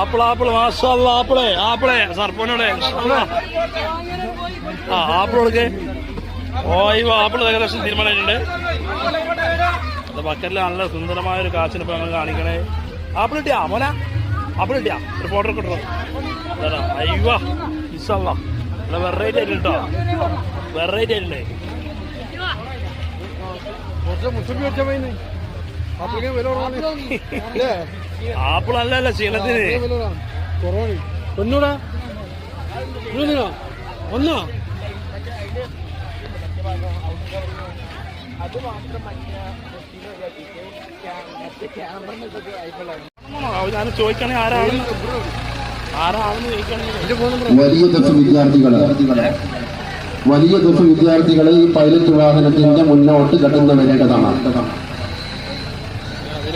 Apple apple മാഷാഅല്ലാ ആപ്പിളെ സർപ്പനോടെ apple കൊടുക്കേ. Apple ഏകദേശം തീരുമാനമായിട്ടുണ്ട്. ബക്കറ്റിൽ നല്ല സുന്ദരമായ ഒരു കാച്ചിന് ഇപ്പൊ ഞങ്ങൾ കാണിക്കണേ. ആപ്പിൾ കിട്ടിയാ മോന? ആപ്പിൾ കിട്ടിയാ? ഒരു ഫോട്ടോ ഒക്കെ ഇട്ടോ. അയ്യോ ഇൻഷാല്ലാ നല്ല വെറൈറ്റി ആയിട്ട് കേട്ടോ. വെറൈറ്റി ആയില്ലേ? ആപ്പിൾ അല്ലല്ല ക്ഷീണത്തിന് ഒന്നൂടാ ഒന്നോ ഞാൻ ചോദിക്കണേ ആരാണെന്ന് ചോദിക്കണേ. വലിയ ദഫ് വിദ്യാർത്ഥികളെ ഈ പൈലറ്റ് വാഹനത്തിന്റെ മുന്നോട്ട് കടന്നു വരേണ്ടതാണ്.